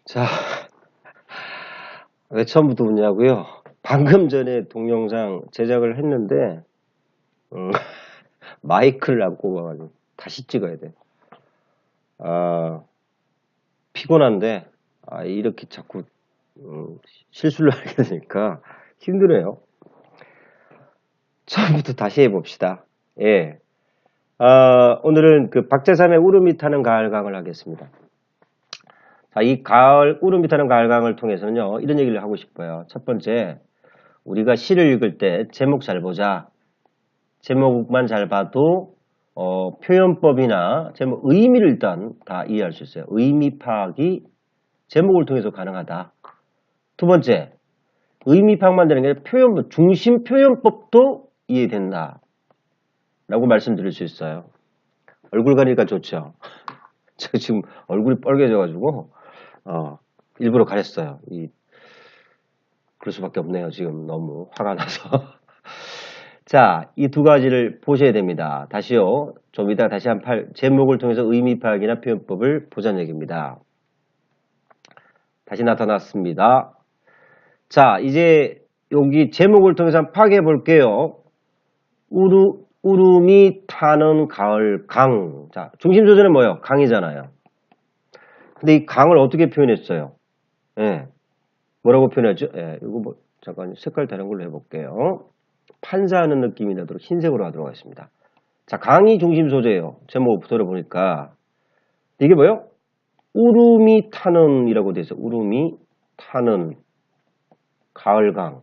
자, 왜 처음부터 웃냐고요? 방금 전에 동영상 제작을 했는데 마이크를 안 꽂아가지고 다시 찍어야 돼. 피곤한데 이렇게 자꾸 실수를 하게 되니까 힘드네요. 처음부터 다시 해봅시다. 예. 오늘은 그 박재삼의 울음이 타는 가을강을 하겠습니다. 자, 이 울음이 타는 가을강을 통해서는요, 이런 얘기를 하고 싶어요. 첫 번째, 우리가 시를 읽을 때 제목 잘 보자. 제목만 잘 봐도 표현법이나 제목 의미를 일단 다 이해할 수 있어요. 의미 파악이 제목을 통해서 가능하다. 두 번째, 의미 파악만 되는 게 아니라 표현법, 중심 표현법도 이해된다. 라고 말씀드릴 수 있어요. 얼굴 가리니까 좋죠. 제가 지금 얼굴이 빨개져가지고 일부러 가렸어요. 그럴 수밖에 없네요. 지금 너무 화가 나서. 자, 이 두 가지를 보셔야 됩니다. 다시요. 좀 이따 다시 제목을 통해서 의미 파악이나 표현법을 보자는 얘기입니다. 다시 나타났습니다. 자, 이제 여기 제목을 통해서 한번 파악해 볼게요. 울음이 타는 가을 강. 자, 중심 소재는 뭐예요? 강이잖아요. 근데 이 강을 어떻게 표현했어요? 예. 뭐라고 표현했죠? 예. 이거 잠깐 색깔 다른 걸로 해볼게요. 판사하는 느낌이 나도록 흰색으로 하도록 하겠습니다. 자, 강이 중심 소재예요. 제목을 들어보니까. 이게 뭐예요? 울음이 타는 이라고 되어 있어요. 울음이 타는 가을강.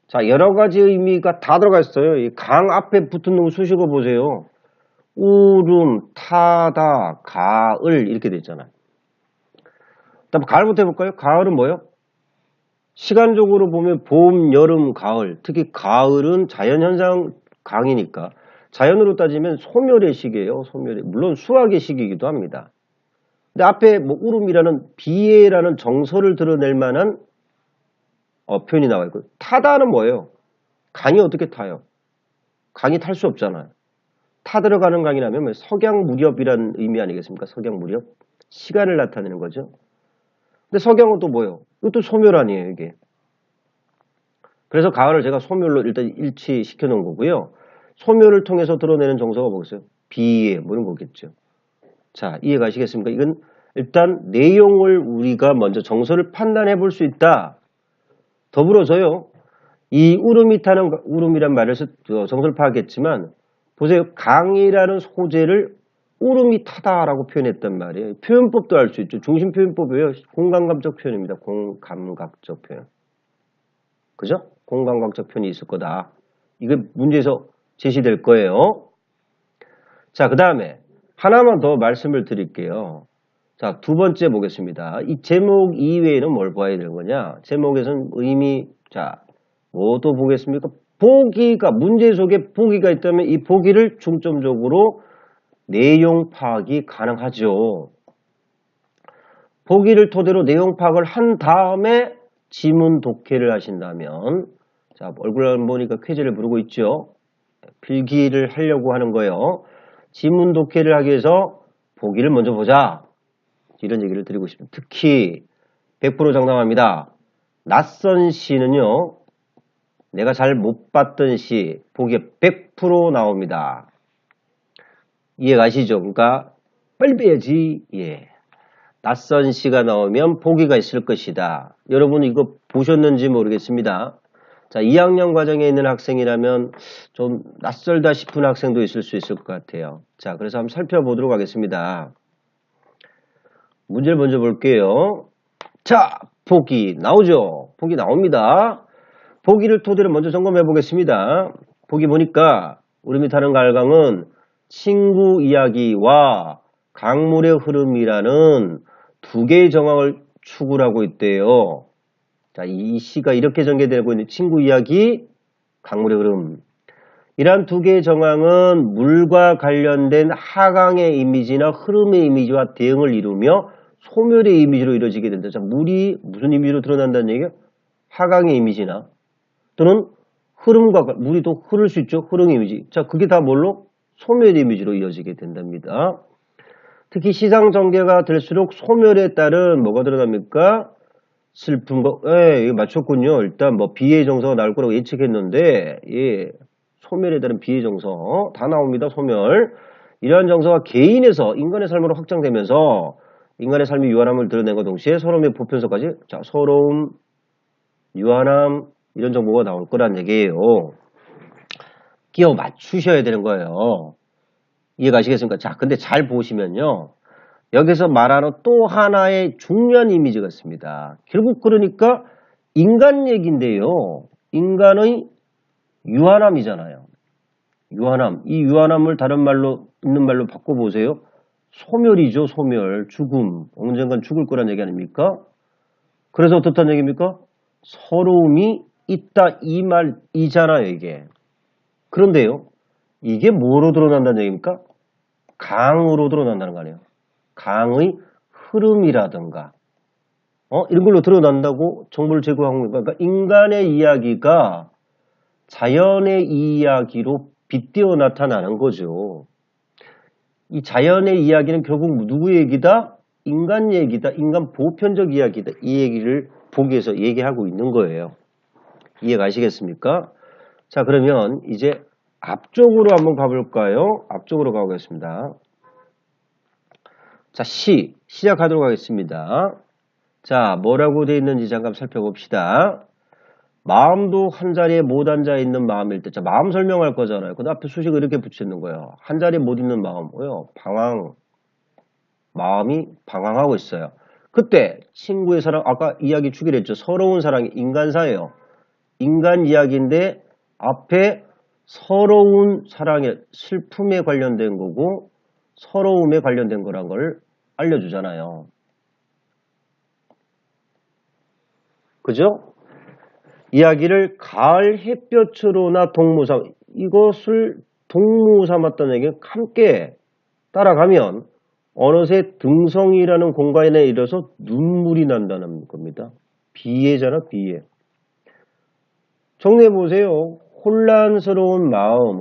자, 여러 가지 의미가 다 들어가 있어요. 이 강 앞에 붙은 놈 수식어 보세요. 울음, 타다, 가을 이렇게 돼 있잖아요. 다음 가을부터 해볼까요? 가을은 뭐예요? 시간적으로 보면 봄, 여름, 가을. 특히 가을은 자연현상 강이니까 자연으로 따지면 소멸의 시기예요. 소멸의. 물론 수확의 시기이기도 합니다. 근데 앞에 뭐 울음이라는 비애라는 정서를 드러낼 만한 표현이 나와 있고, 타다는 뭐예요? 강이 어떻게 타요? 강이 탈 수 없잖아요. 타 들어가는 강이라면 뭐 석양 무렵이라는 의미 아니겠습니까? 석양 무렵. 시간을 나타내는 거죠. 근데 석양은 또 뭐예요? 이것도 소멸 아니에요, 이게. 그래서 가을을 제가 소멸로 일단 일치시켜 놓은 거고요. 소멸을 통해서 드러내는 정서가 뭐겠어요? 비애, 뭐 이런 거겠죠. 자, 이해 가시겠습니까? 이건 일단 내용을 우리가 먼저 정서를 판단해 볼 수 있다. 더불어서요, 이 울음이 타는, 울음이란 말을 정서를 파악했지만, 보세요. 강이라는 소재를 울음이 타다라고 표현했단 말이에요. 표현법도 알 수 있죠. 중심 표현법이에요. 공감각적 표현입니다. 공감각적 표현. 그죠? 공감각적 표현이 있을 거다. 이게 문제에서 제시될 거예요. 자, 그 다음에 하나만 더 말씀을 드릴게요. 자, 두 번째 보겠습니다. 이 제목 이외에는 뭘 봐야 되는 거냐? 제목에서는 의미, 자, 뭐 또 보겠습니까? 보기가, 문제 속에 보기가 있다면 이 보기를 중점적으로 내용 파악이 가능하죠. 보기를 토대로 내용 파악을 한 다음에 지문 독해를 하신다면, 자, 얼굴 보니까 퀴즈를 부르고 있죠. 필기를 하려고 하는 거예요. 지문 독해를 하기 위해서 보기를 먼저 보자. 이런 얘기를 드리고 싶습니다. 특히 100% 장담합니다. 낯선 시는요, 내가 잘 못 봤던 시, 보기에 100% 나옵니다. 이해 가시죠? 그러니까 빨리 빼야지. 예. 낯선 시가 나오면 보기가 있을 것이다. 여러분 이거 보셨는지 모르겠습니다. 자, 2학년 과정에 있는 학생이라면 좀 낯설다 싶은 학생도 있을 수 있을 것 같아요. 자, 그래서 한번 살펴보도록 하겠습니다. 문제를 먼저 볼게요. 자, 보기 나오죠? 보기 나옵니다. 보기를 토대로 먼저 점검해 보겠습니다. 보기 보니까 울음이 타는 가을강은 친구 이야기와 강물의 흐름이라는 두 개의 정황을 추구하고 있대요. 자, 이 시가 이렇게 전개되고 있는 친구 이야기, 강물의 흐름. 이러한 두 개의 정황은 물과 관련된 하강의 이미지나 흐름의 이미지와 대응을 이루며 소멸의 이미지로 이루어지게 된다. 자, 물이 무슨 이미지로 드러난다는 얘기예요? 하강의 이미지나 또는 흐름과, 물이 또 흐를 수 있죠. 흐름의 이미지. 자, 그게 다 뭘로? 소멸의 이미지로 이어지게 된답니다. 특히 시상전개가 될수록 소멸에 따른 뭐가 드러납니까? 슬픈 거, 예, 이거 맞췄군요. 일단 뭐 비의 정서가 나올 거라고 예측했는데, 예, 소멸에 따른 비의 정서 다 나옵니다. 소멸. 이러한 정서가 개인에서 인간의 삶으로 확장되면서 인간의 삶이 유한함을 드러낸과 동시에 서러움의 보편서까지, 자, 서러움, 유한함 이런 정보가 나올 거란 얘기예요. 끼워 맞추셔야 되는 거예요. 이해가시겠습니까? 자, 근데 잘 보시면요. 여기서 말하는 또 하나의 중요한 이미지가 있습니다. 결국 그러니까 인간 얘기인데요. 인간의 유한함이잖아요. 유한함. 이 유한함을 다른 말로, 있는 말로 바꿔보세요. 소멸이죠. 소멸. 죽음. 언젠간 죽을 거란 얘기 아닙니까? 그래서 어떻다는 얘기입니까? 서러움이 있다. 이 말이잖아요. 이게. 그런데요. 이게 뭐로 드러난다는 얘기입니까? 강으로 드러난다는 거 아니에요. 강의 흐름이라든가 이런 걸로 드러난다고 정보를 제공하는 거니까 그러니까 인간의 이야기가 자연의 이야기로 빗대어 나타나는 거죠. 이 자연의 이야기는 결국 누구 얘기다? 인간 얘기다. 인간 보편적 이야기다. 이 얘기를 보기 위해서 얘기하고 있는 거예요. 이해가시겠습니까? 자, 그러면 이제 앞쪽으로 한번 가볼까요? 앞쪽으로 가보겠습니다. 자, 시작하도록 하겠습니다. 자, 뭐라고 되어 있는지 잠깐 살펴봅시다. 마음도 한 자리에 못 앉아 있는 마음일 때, 자, 마음 설명할 거잖아요. 그 앞에 수식을 이렇게 붙이는 거예요. 한 자리에 못 있는 마음, 방황, 마음이 방황하고 있어요. 그때 친구의 사랑, 아까 이야기 주기로 했죠. 서러운 사랑이 인간사예요. 인간 이야기인데 앞에 서러운 사랑의 슬픔에 관련된 거고 서러움에 관련된 거란 걸 알려주잖아요. 그죠? 이야기를 가을 햇볕으로나 동무삼, 이것을 동무 삼았다는 얘기는 함께 따라가면 어느새 등성이라는 공간에 이르러서 눈물이 난다는 겁니다. 비애잖아, 비애. 정리해보세요. 혼란스러운 마음,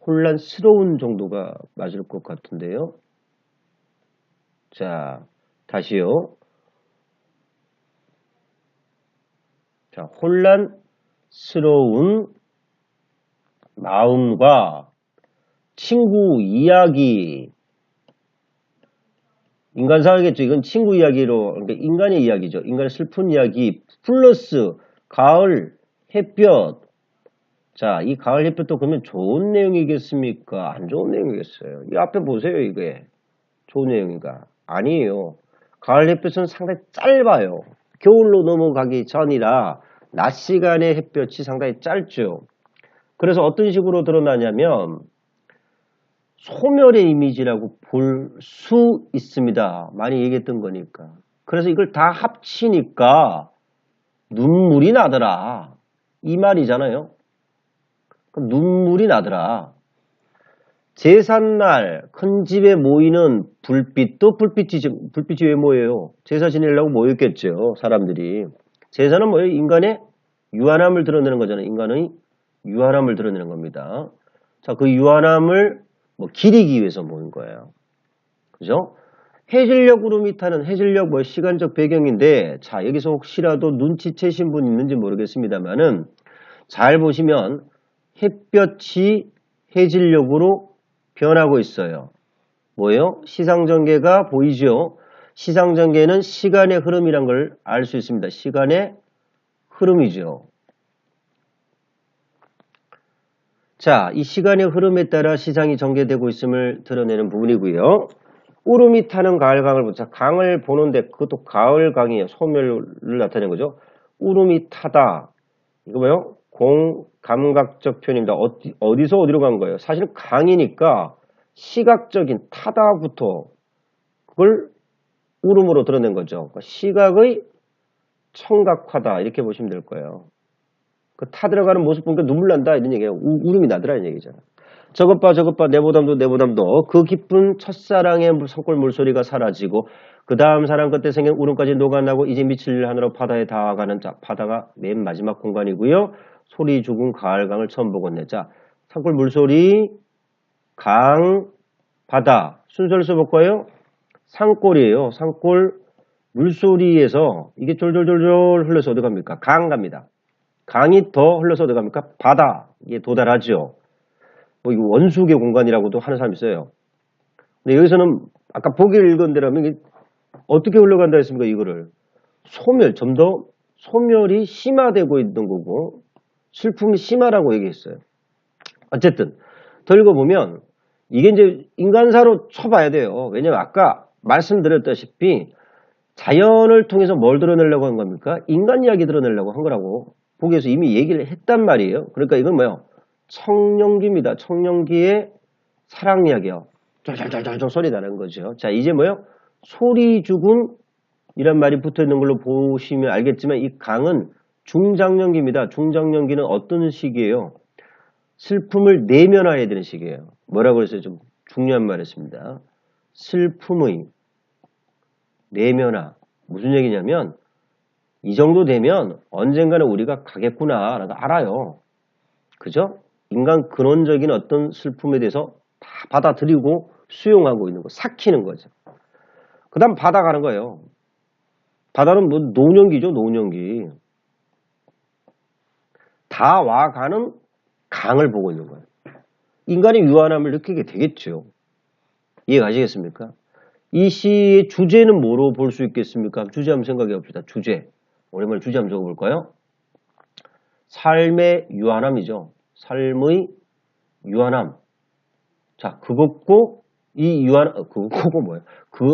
혼란스러운 정도가 맞을 것 같은데요. 자, 다시요. 자, 혼란스러운 마음과 친구 이야기. 인간사겠죠. 이건 친구 이야기로, 그러니까 인간의 이야기죠. 인간의 슬픈 이야기, 플러스 가을, 햇볕. 자, 이 가을 햇볕도 그러면 좋은 내용이겠습니까? 안 좋은 내용이겠어요. 이 앞에 보세요, 이게. 좋은 내용인가? 아니에요. 가을 햇볕은 상당히 짧아요. 겨울로 넘어가기 전이라 낮 시간의 햇볕이 상당히 짧죠. 그래서 어떤 식으로 드러나냐면 소멸의 이미지라고 볼 수 있습니다. 많이 얘기했던 거니까. 그래서 이걸 다 합치니까 눈물이 나더라. 이 말이잖아요. 눈물이 나더라. 제삿날 큰 집에 모이는 불빛도 불빛이 왜 모여요? 제사 지내려고 모였겠죠. 사람들이. 제사는 뭐예요? 인간의 유한함을 드러내는 거잖아요. 인간의 유한함을 드러내는 겁니다. 자, 그 유한함을 기리기 위해서 모인 거예요. 그죠? 해질녘 구름이 타는 해질녘 시간적 배경인데 자, 여기서 혹시라도 눈치채신 분 있는지 모르겠습니다만은 잘 보시면 햇볕이 해질녘으로 변하고 있어요. 뭐예요? 시상전개가 보이죠? 시상전개는 시간의 흐름이란 걸 알 수 있습니다. 시간의 흐름이죠. 자, 이 시간의 흐름에 따라 시상이 전개되고 있음을 드러내는 부분이고요. 울음이 타는 가을강을 보자. 강을 보는데 그것도 가을강이에요. 소멸을 나타내는 거죠. 울음이 타다. 이거 뭐예요? 공감각적 표현입니다. 어디서 어디로 간 거예요? 사실은 강이니까 시각적인 타다부터 그걸 울음으로 드러낸 거죠. 시각의 청각화다 이렇게 보시면 될 거예요. 그 타들어가는 모습 보니까 눈물 난다 이런 얘기예요. 울음이 나더라 이런 얘기잖아. 저것 봐 내보담도 그 기쁜 첫사랑의 산골 물소리가 사라지고 그 다음 사랑 끝에 생긴 울음까지 녹아나고 이제 미칠 하늘로 바다에 닿아가는 자 바다가 맨 마지막 공간이고요. 소리 죽은 가을강을 처음 보겠네. 자 산골 물소리 강 바다. 순서를 써볼까요? 산골이에요. 산골. 물소리에서 이게 졸졸졸졸 흘러서 어디 갑니까? 강 갑니다. 강이 더 흘러서 어디 갑니까? 바다에 도달하죠. 뭐 이거 원수의 공간이라고도 하는 사람이 있어요. 근데 여기서는 아까 보기를 읽은 대로면 이게 어떻게 흘러간다 했습니까? 이거를 소멸, 좀 더 소멸이 심화되고 있는 거고 슬픔이 심하라고 얘기했어요. 어쨌든 더 읽어보면 이게 이제 인간사로 쳐봐야 돼요. 왜냐면 아까 말씀드렸다시피 자연을 통해서 뭘 드러내려고 한 겁니까? 인간 이야기 드러내려고 한 거라고 보기에서 이미 얘기를 했단 말이에요. 그러니까 이건 뭐예요? 청룡기입니다. 청룡기의 사랑 이야기요. 쫄쫄쫄쫄 소리 나는 거죠. 자, 이제 뭐예요? 소리 죽음 이란 말이 붙어 있는 걸로 보시면 알겠지만 이 강은 중장년기입니다. 중장년기는 어떤 시기예요? 슬픔을 내면화해야 되는 시기예요. 뭐라고 해서 좀 중요한 말이었습니다. 슬픔의 내면화. 무슨 얘기냐면 이 정도 되면 언젠가는 우리가 가겠구나 라고 알아요. 그죠? 인간 근원적인 어떤 슬픔에 대해서 다 받아들이고 수용하고 있는 거, 삭히는 거죠. 그 다음 바다 가는 거예요. 바다는 뭐 노년기죠, 노년기. 다 와가는 강을 보고 있는 거예요. 인간이 유한함을 느끼게 되겠죠. 이해가시겠습니까? 이 시의 주제는 뭐로 볼 수 있겠습니까? 주제 한번 생각해 봅시다. 주제. 오랜만에 주제 한번 적어볼까요? 삶의 유한함이죠. 삶의 유한함. 자, 그것고 이 그거고 뭐예요? 그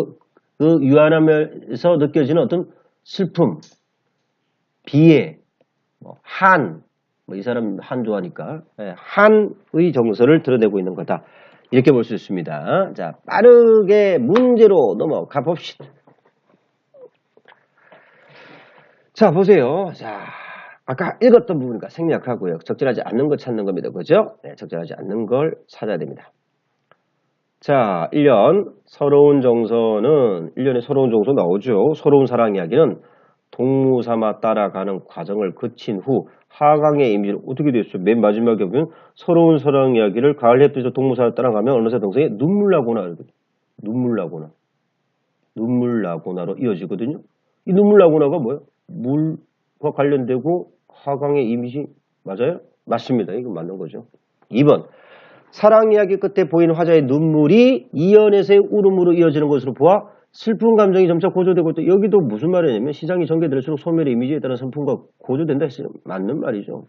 유한함에서 느껴지는 어떤 슬픔, 비애, 이 사람 한 좋아하니까 한의 정서를 드러내고 있는 거다. 이렇게 볼 수 있습니다. 자, 빠르게 문제로 넘어가 봅시다. 자, 보세요. 자, 아까 읽었던 부분이니까 생략하고요. 적절하지 않는 걸 찾는 겁니다. 그죠? 네, 적절하지 않는 걸 찾아야 됩니다. 자, 1년 서러운 정서는 1년에 서러운 정서 나오죠. 서러운 사랑 이야기는 동무삼아 따라가는 과정을 거친 후 하강의 이미지는 어떻게 됐어요? 맨 마지막에 보면 서러운 사랑 이야기를 가을 햇빛에서 동무삼아 따라가면 어느새 동생이 눈물 나거나 눈물 나거나로 이어지거든요. 이 눈물 나거나가 뭐예요? 물과 관련되고 하강의 이미지 맞아요? 맞습니다. 이거 맞는 거죠. 2번 사랑 이야기 끝에 보이는 화자의 눈물이 이연에서의 울음으로 이어지는 것으로 보아 슬픈 감정이 점차 고조되고 있다. 여기도 무슨 말이냐면 시장이 전개될수록 소멸의 이미지에 따른 슬픔과 고조된다 했어요. 맞는 말이죠.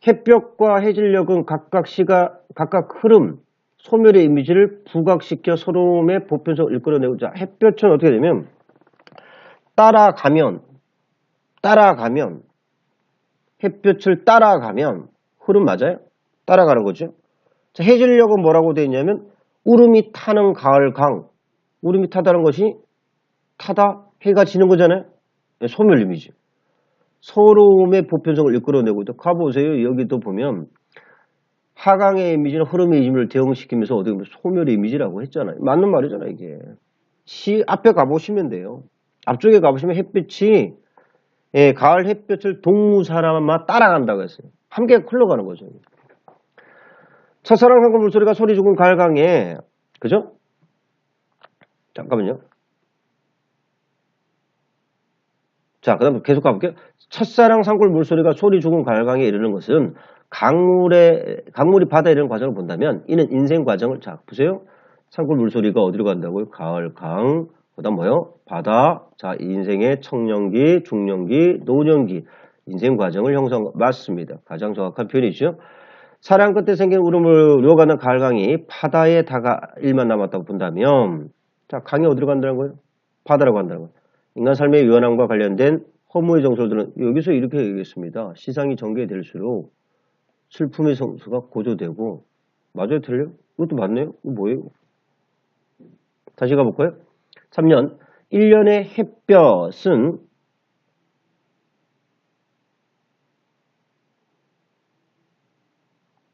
햇볕과 해질녘은 각각 흐름, 소멸의 이미지를 부각시켜 서러움의 보편성을 이끌어내고 자, 햇볕은 어떻게 되면 따라가면 햇볕을 따라가면 흐름 맞아요? 따라가는 거죠. 자, 해질녘은 뭐라고 되어 있냐면 울음이 타는 가을 강. 울음이 타다는 것이 타다 해가 지는 거잖아요. 소멸 이미지. 서러움의 보편성을 이끌어내고 있다. 가보세요. 여기도 보면 하강의 이미지는 흐름의 이미지를 대응시키면서 어떻게 보면 소멸의 이미지라고 했잖아요. 맞는 말이잖아요. 이게. 시 앞에 가보시면 돼요. 앞쪽에 가보시면 햇빛이 가을 햇볕을 동무사람만 따라간다고 했어요. 함께 흘러가는 거죠. 첫사랑 상권 물소리가 소리 죽은 가을강에 그죠? 잠깐만요. 자, 그 다음 계속 가볼게요. 첫사랑 산골 물소리가 소리 죽은 가을강에 이르는 것은 강물이 바다에 이르는 과정을 본다면 이는 인생 과정을 자 보세요. 산골 물소리가 어디로 간다고요? 가을강 그 다음 뭐요? 바다 자 인생의 청년기, 중년기, 노년기 인생 과정을 형성 맞습니다. 가장 정확한 표현이죠. 사랑 끝에 생긴 울음을 요가는 가을강이 바다에 다가 일만 남았다고 본다면 자 강이 어디로 간다는 거예요? 바다라고 한다는 거예요. 인간 삶의 유한함과 관련된 허무의 정서들은 여기서 이렇게 얘기했습니다. 시상이 전개될수록 슬픔의 성수가 고조되고 맞아요? 틀려요? 이것도 맞네요? 이거 뭐예요? 다시 가볼까요? 3년 1년의 햇볕은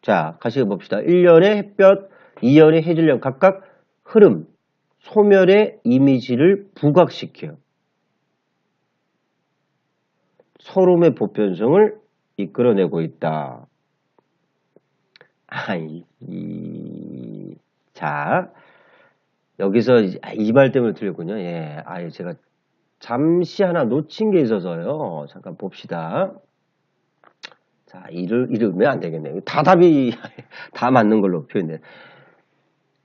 자 같이 봅시다. 1년의 햇볕, 2년의 해질녘 각각 흐름, 소멸의 이미지를 부각시켜요. 서름의 보편성을 이끌어내고 있다. 자, 여기서 이 말 때문에 틀렸군요. 예, 아예 제가 잠시 하나 놓친 게 있어서요. 잠깐 봅시다. 자, 이러면 안 되겠네요. 다 답이, 다 맞는 걸로 표현돼.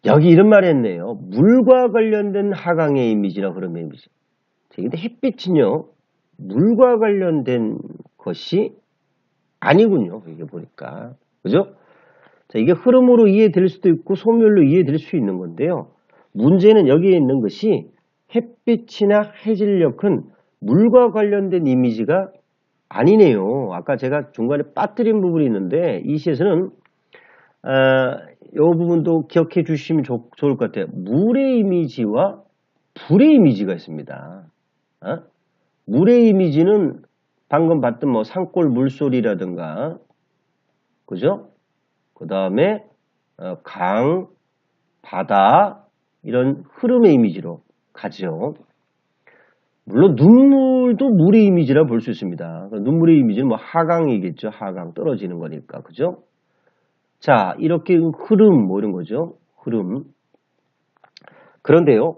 여기 이런 말 했네요. 물과 관련된 하강의 이미지나 흐름의 이미지. 자, 근데 햇빛은요, 물과 관련된 것이 아니군요. 이게 보니까. 그죠? 자, 이게 흐름으로 이해될 수도 있고 소멸로 이해될 수 있는 건데요. 문제는 여기에 있는 것이 햇빛이나 해질녘은 물과 관련된 이미지가 아니네요. 아까 제가 중간에 빠뜨린 부분이 있는데 이 시에서는 이 부분도 기억해 주시면 좋을 것 같아요. 물의 이미지와 불의 이미지가 있습니다. 물의 이미지는 방금 봤던 뭐 산골 물소리라든가, 그죠? 그 다음에 강, 바다 이런 흐름의 이미지로 가죠. 물론 눈물도 물의 이미지라 볼 수 있습니다. 눈물의 이미지는 뭐 하강이겠죠. 하강 떨어지는 거니까, 그죠? 자, 이렇게 흐름 뭐 이런 거죠. 흐름. 그런데요,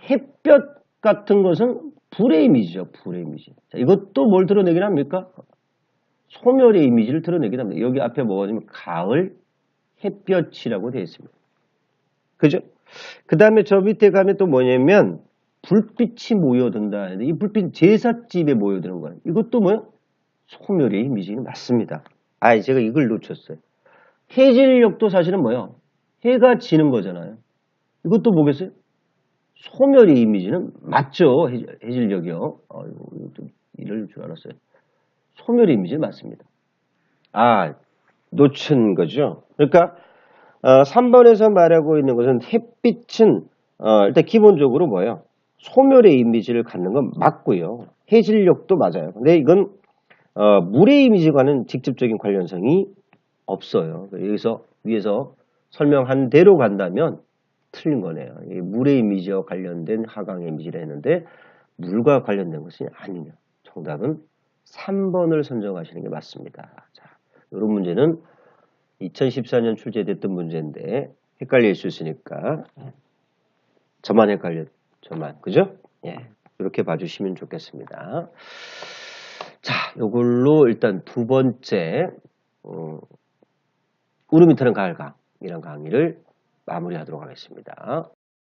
햇볕 같은 것은 불의 이미지죠. 불의 이미지. 자, 이것도 뭘 드러내긴 합니까? 소멸의 이미지를 드러내긴 합니다. 여기 앞에 뭐가 있냐면 가을 햇볕이라고 되어 있습니다. 그죠? 그 다음에 저 밑에 가면 또 뭐냐면 불빛이 모여든다. 이 불빛 제삿집에 모여드는 거예요. 이것도 뭐요? 소멸의 이미지는 맞습니다. 아, 제가 이걸 놓쳤어요. 해질녘도 사실은 뭐요? 해가 지는 거잖아요. 이것도 뭐겠어요? 소멸의 이미지는 맞죠. 해질녘이요. 이거 좀 이럴 줄 알았어요. 소멸의 이미지는 맞습니다. 아, 놓친 거죠. 그러니까 3번에서 말하고 있는 것은 햇빛은 일단 기본적으로 뭐예요? 소멸의 이미지를 갖는 건 맞고요. 해질녘도 맞아요. 근데 이건 물의 이미지와는 직접적인 관련성이 없어요. 여기서 위에서 설명한 대로 간다면 틀린 거네요. 물의 이미지와 관련된 하강의 이미지를 했는데 물과 관련된 것이 아니냐. 정답은 3번을 선정하시는 게 맞습니다. 자, 이런 문제는 2014년 출제됐던 문제인데 헷갈릴 수 있으니까 저만 헷갈려. 저만. 그죠? 예. 이렇게 봐주시면 좋겠습니다. 자, 이걸로 일단 두 번째 울음이 트는 가을강 이런 강의를 마무리하도록 하겠습니다.